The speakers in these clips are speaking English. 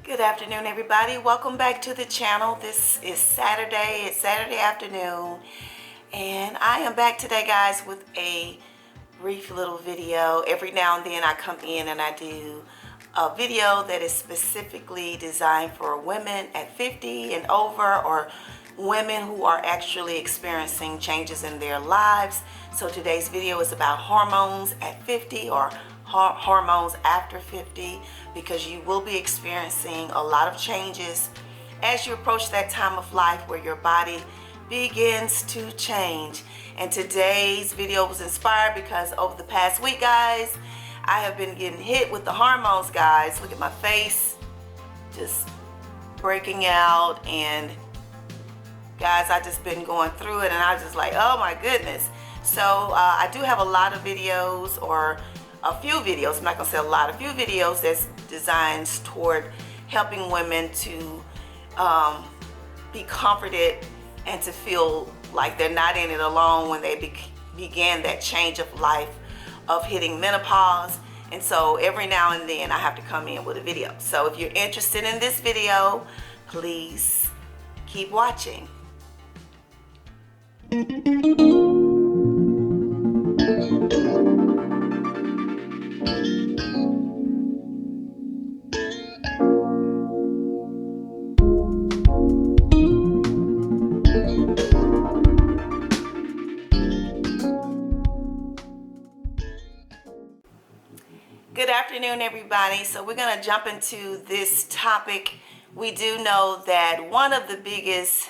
Good afternoon, everybody. Welcome back to the channel. This is Saturday. It's Saturday afternoon, and I am back today, guys, with a brief little video. Every now and then I come in and I do a video that is specifically designed for women at 50 and over, or women who are actually experiencing changes in their lives. So today's video is about hormones at 50, or hormones after 50, because you will be experiencing a lot of changes as you approach that time of life where your body begins to change. And today's video was inspired because over the past week, guys, I have been getting hit with the hormones, guys. Look at my face, just breaking out. And guys, I just been going through it, and I was just like, oh my goodness. So I do have a lot of videos, or a few videos, I'm not gonna say a lot, a few videos that's designed toward helping women to be comforted and to feel like they're not in it alone when they begin that change of life of hitting menopause. And so every now and then I have to come in with a video. So if you're interested in this video, please keep watching. Good afternoon, everybody. So we're going to jump into this topic. We do know that one of the biggest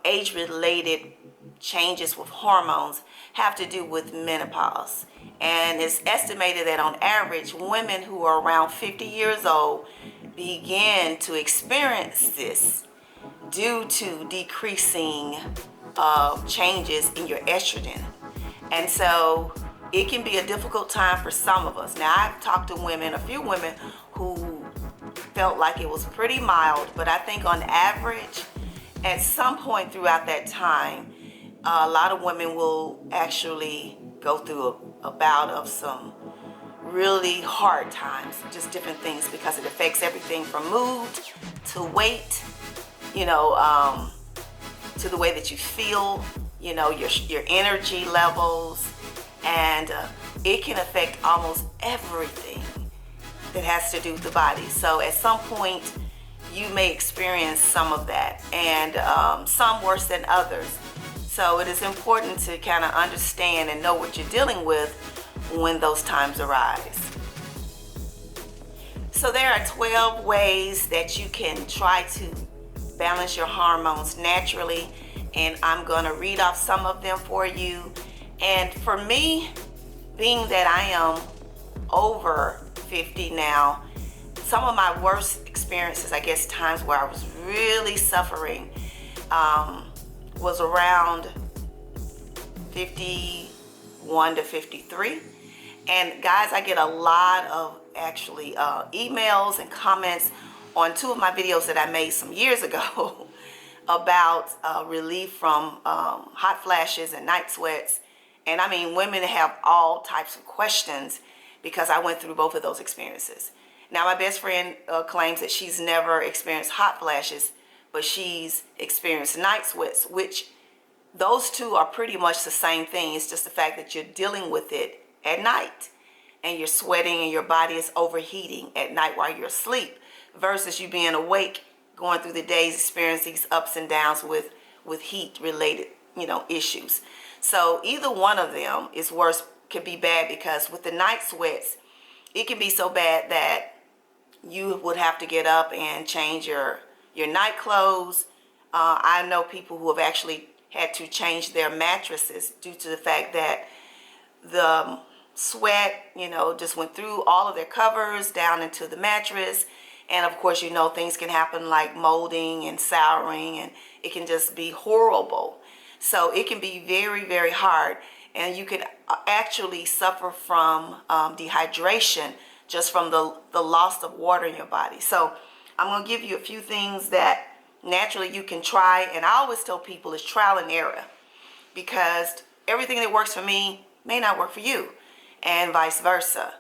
age-related changes with hormones have to do with menopause. And it's estimated that on average, women who are around 50 years old begin to experience this due to decreasing changes in your estrogen. And so it can be a difficult time for some of us. Now, I've talked to women, a few women, who felt like it was pretty mild, but I think on average, at some point throughout that time, a lot of women will actually go through a bout of some really hard times, just different things, because it affects everything from mood to weight, to the way that you feel, your energy levels. And it can affect almost everything that has to do with the body. So at some point, you may experience some of that, and some worse than others. So it is important to kind of understand and know what you're dealing with when those times arise. So there are 12 ways that you can try to balance your hormones naturally, and I'm going to read off some of them for you. And for me, being that I am over 50 now, some of my worst experiences, I guess times where I was really suffering, was around 51 to 53. And guys, I get a lot of actually emails and comments on two of my videos that I made some years ago about relief from hot flashes and night sweats. And I mean, women have all types of questions because I went through both of those experiences. Now, my best friend claims that she's never experienced hot flashes, but she's experienced night sweats, which those two are pretty much the same thing. It's just the fact that you're dealing with it at night and you're sweating and your body is overheating at night while you're asleep, versus you being awake, going through the days, experiencing these ups and downs with heat related, issues. So either one of them is worse, could be bad, because with the night sweats, it can be so bad that you would have to get up and change your night clothes. I know people who have actually had to change their mattresses due to the fact that the sweat, just went through all of their covers down into the mattress. And of course, things can happen like molding and souring, and it can just be horrible. So it can be very, very hard, and you can actually suffer from dehydration just from the loss of water in your body. So I'm going to give you a few things that naturally you can try, and I always tell people it's trial and error, because everything that works for me may not work for you, and vice versa.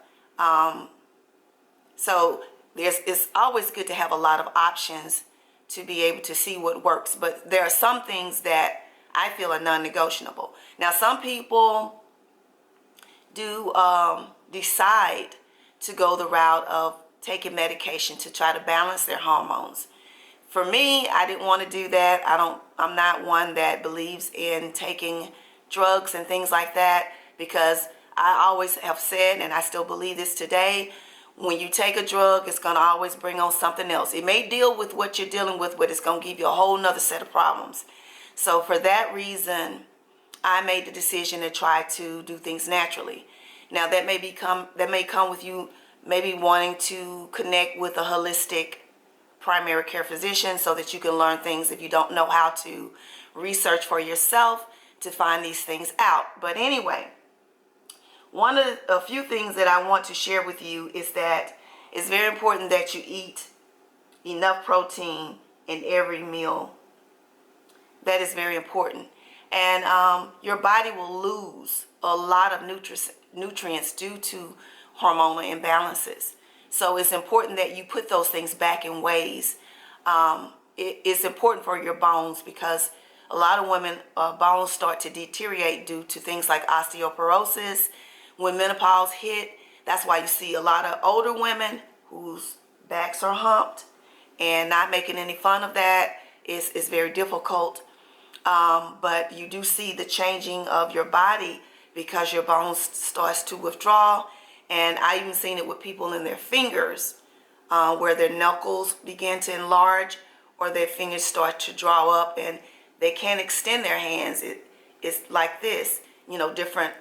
So it's always good to have a lot of options to be able to see what works. But there are some things that I feel are non-negotiable. Now, some people do decide to go the route of taking medication to try to balance their hormones. For me, I didn't want to do that. I'm not one that believes in taking drugs and things like that, because I always have said, and I still believe this today, when you take a drug, it's going to always bring on something else. It may deal with what you're dealing with, but it's going to give you a whole nother set of problems. So for that reason, I made the decision to try to do things naturally. Now that may come with you maybe wanting to connect with a holistic primary care physician so that you can learn things if you don't know how to research for yourself to find these things out. But anyway, a few things that I want to share with you is that it's very important that you eat enough protein in every meal. That is very important. And your body will lose a lot of nutrients due to hormonal imbalances. So it's important that you put those things back in ways. It's important for your bones, because a lot of women, bones start to deteriorate due to things like osteoporosis. When menopause hit, that's why you see a lot of older women whose backs are humped, and not making any fun of that is very difficult. But you do see the changing of your body because your bones starts to withdraw. And I even seen it with people in their fingers, where their knuckles begin to enlarge or their fingers start to draw up and they can't extend their hands. It's like this, different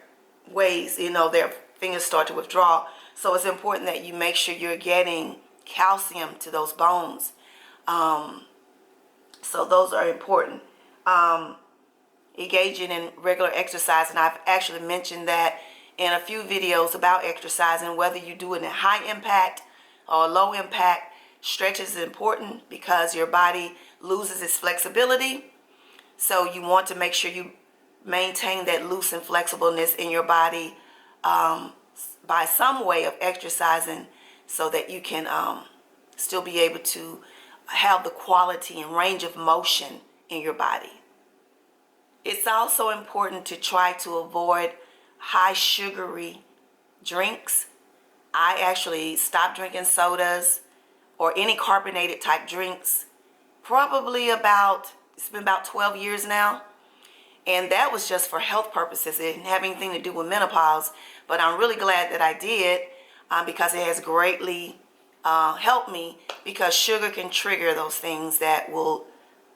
ways, their fingers start to withdraw. So it's important that you make sure you're getting calcium to those bones. So those are important. Engaging in regular exercise, and I've actually mentioned that in a few videos about exercising, whether you do it in high impact or low impact. Stretches is important because your body loses its flexibility. So you want to make sure you maintain that loose and flexibleness in your body by some way of exercising, so that you can still be able to have the quality and range of motion in your body. It's also important to try to avoid high sugary drinks. I actually stopped drinking sodas or any carbonated type drinks it's been about 12 years now. And that was just for health purposes. It didn't have anything to do with menopause, but I'm really glad that I did, because it has greatly helped me, because sugar can trigger those things that will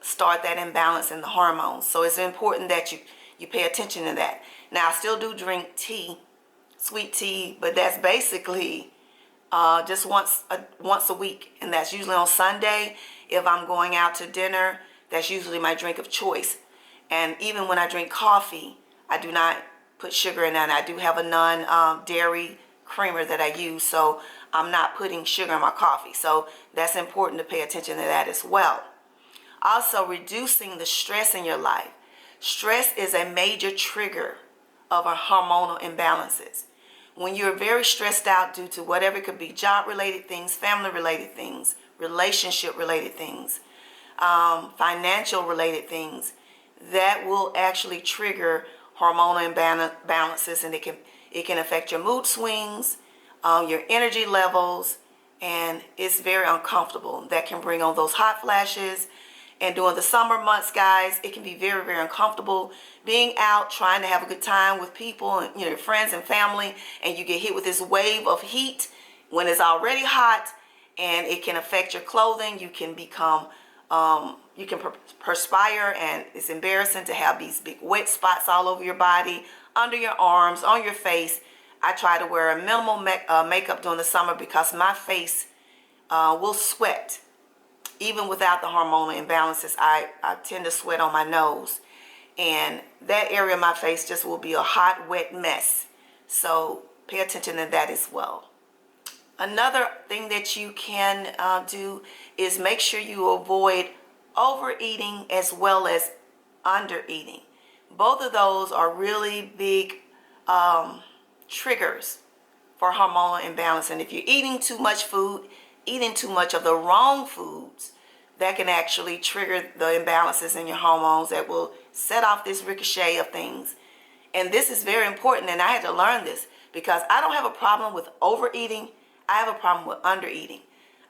start that imbalance in the hormones. So it's important that you pay attention to that. Now, I still do drink tea, sweet tea, but that's basically just once a week, and that's usually on Sunday. If I'm going out to dinner, that's usually my drink of choice. And even when I drink coffee, I do not put sugar in that. I do have a non-dairy creamer that I use, so I'm not putting sugar in my coffee. So that's important to pay attention to that as well. Also, reducing the stress in your life. Stress is a major trigger of our hormonal imbalances. When you're very stressed out due to whatever, it could be job-related things, family-related things, relationship-related things, financial-related things, that will actually trigger hormonal imbalances, and it can affect your mood swings, your energy levels, and it's very uncomfortable. That can bring on those hot flashes. And during the summer months, guys, it can be very, very uncomfortable being out trying to have a good time with people and your friends and family, and you get hit with this wave of heat when it's already hot, and it can affect your clothing. You can become you can perspire, and it's embarrassing to have these big wet spots all over your body, under your arms, on your face. I try to wear a minimal makeup during the summer because my face will sweat. Even without the hormonal imbalances, I tend to sweat on my nose, and that area of my face just will be a hot, wet mess. So pay attention to that as well. Another thing that you can do is make sure you avoid overeating as well as undereating. Both of those are really big triggers for hormonal imbalance. And if you're eating too much food, eating too much of the wrong foods, that can actually trigger the imbalances in your hormones that will set off this ricochet of things. And this is very important, and I had to learn this because I don't have a problem with overeating. I have a problem with undereating.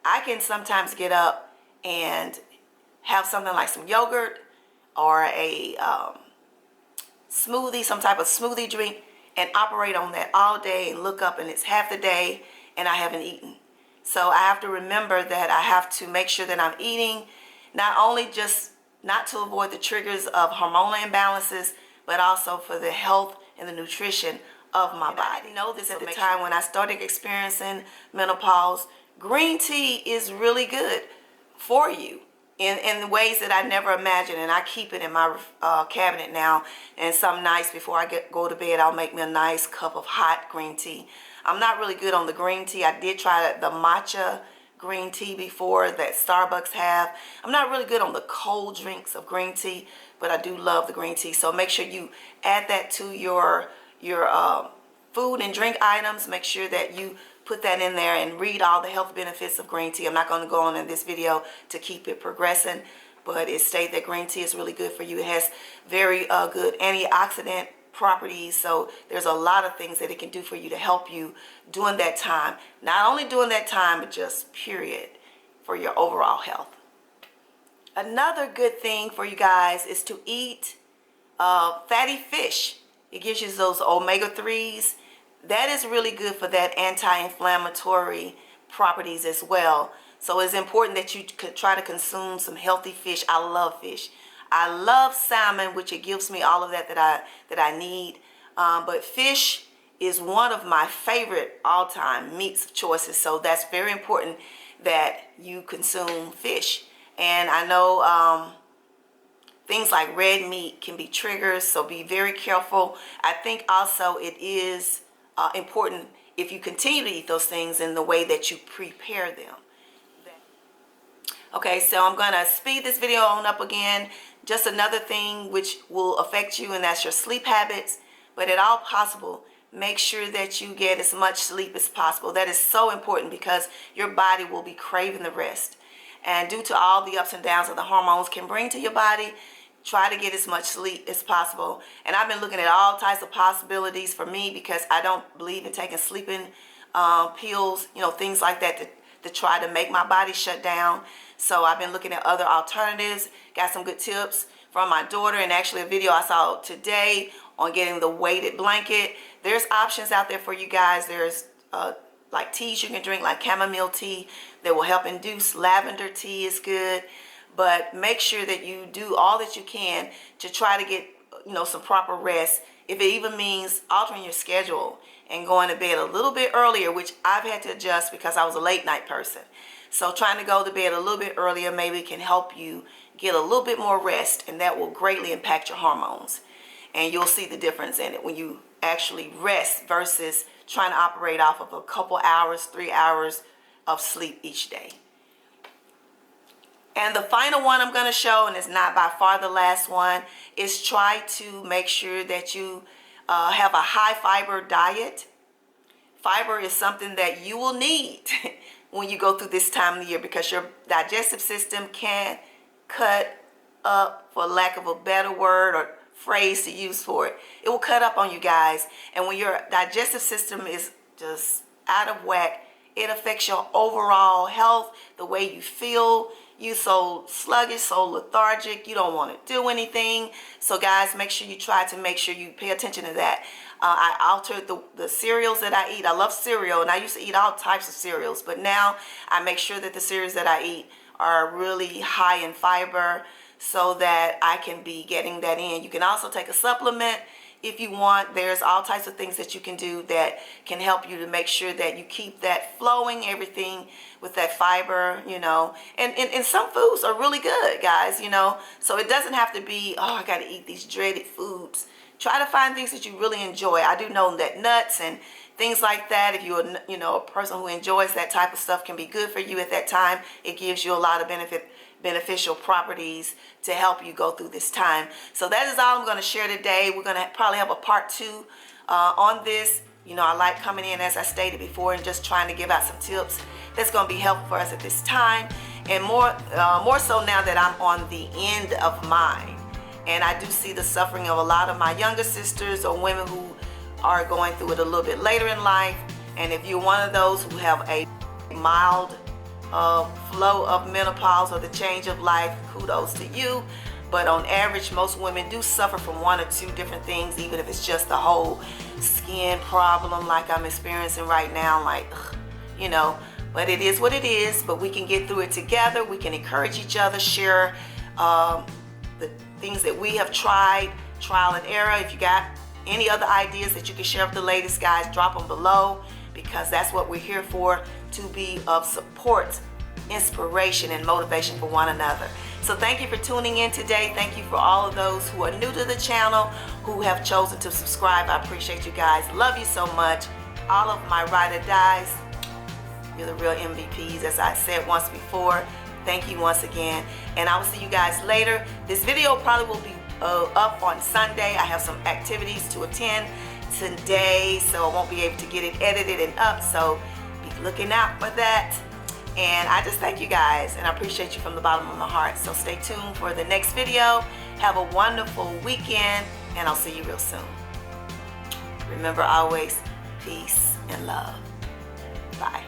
I can sometimes get up and have something like some yogurt or a smoothie, some type of smoothie drink, and operate on that all day and look up and it's half the day and I haven't eaten. So I have to remember that I have to make sure that I'm eating, not only just not to avoid the triggers of hormonal imbalances, but also for the health and the nutrition of my body. I didn't know this at the time when I started experiencing menopause. Green tea is really good for you in ways that I never imagined, and I keep it in my cabinet now. And some nights before I go to bed, I'll make me a nice cup of hot green tea. I'm not really good on the green tea. I did try the matcha green tea before that Starbucks have. I'm not really good on the cold drinks of green tea, but I do love the green tea. So make sure you add that to your food and drink items. Make sure that you put that in there and read all the health benefits of green tea. I'm not going to go on in this video to keep it progressing, but it states that green tea is really good for you. It has very good antioxidant properties, so there's a lot of things that it can do for you to help you during that time. Not only during that time, but just period for your overall health. Another good thing for you guys is to eat fatty fish. It gives you those omega-3s. That is really good for that anti-inflammatory properties as well. So it's important that you could try to consume some healthy fish. I love fish. I love salmon, which it gives me all of that I need. But fish is one of my favorite all-time meats of choices. So that's very important that you consume fish. And I know things like red meat can be triggers, so be very careful. I think also it is important if you continue to eat those things in the way that you prepare them. Okay, so I'm gonna speed this video on up again. Just another thing which will affect you, and that's your sleep habits. But at all possible, make sure that you get as much sleep as possible. That is so important because your body will be craving the rest. And due to all the ups and downs that the hormones can bring to your body, try to get as much sleep as possible. And I've been looking at all types of possibilities for me because I don't believe in taking sleeping pills, things like that to try to make my body shut down. So I've been looking at other alternatives, got some good tips from my daughter, and actually a video I saw today on getting the weighted blanket. There's options out there for you guys. There's like teas you can drink, like chamomile tea that will help induce. Lavender tea is good. But make sure that you do all that you can to try to get, some proper rest. If it even means altering your schedule and going to bed a little bit earlier, which I've had to adjust because I was a late night person. So trying to go to bed a little bit earlier maybe can help you get a little bit more rest, and that will greatly impact your hormones. And you'll see the difference in it when you actually rest versus trying to operate off of a couple hours, 3 hours of sleep each day. And the final one I'm going to show, and it's not by far the last one, is try to make sure that you have a high fiber diet. Fiber is something that you will need when you go through this time of the year because your digestive system can cut up, for lack of a better word or phrase to use for it. It will cut up on you guys. And when your digestive system is just out of whack, it affects your overall health, the way you feel. You so sluggish, so lethargic, you don't want to do anything. So guys, make sure you pay attention to that. I altered the cereals that I eat. I love cereal, and I used to eat all types of cereals, but now I make sure that the cereals that I eat are really high in fiber so that I can be getting that in. You can also take a supplement if you want. There's all types of things that you can do that can help you to make sure that you keep that flowing, everything with that fiber, and some foods are really good, guys, so it doesn't have to be, oh, I got to eat these dreaded foods. Try to find things that you really enjoy. I do know that nuts and things like that, if you're a person who enjoys that type of stuff, can be good for you at that time. It gives you a lot of beneficial properties to help you go through this time. So that is all I'm going to share today. We're going to probably have a part 2 on this. You know, I like coming in, as I stated before, and just trying to give out some tips that's going to be helpful for us at this time. And more so now that I'm on the end of mine. And I do see the suffering of a lot of my younger sisters or women who are going through it a little bit later in life. And if you're one of those who have a mild flow of menopause or the change of life, kudos to you. But on average, most women do suffer from one or two different things, even if it's just the whole skin problem like I'm experiencing right now. Like, you know, but it is what it is. But we can get through it together. We can encourage each other, share the things that we have tried, trial and error. If you got any other ideas that you can share with the ladies, guys, drop them below, because that's what we're here for, to be of support, inspiration, and motivation for one another. So thank you for tuning in today. Thank you for all of those who are new to the channel, who have chosen to subscribe. I appreciate you guys. Love you so much. All of my ride or dies, you're the real MVPs, as I said once before. Thank you once again, and I will see you guys later. This video probably will be up on Sunday. I have some activities to attend today, so I won't be able to get it edited and up, so be looking out for that. And I just thank you guys, and I appreciate you from the bottom of my heart. So stay tuned for the next video. Have a wonderful weekend, and I'll see you real soon. Remember always, peace and love. Bye.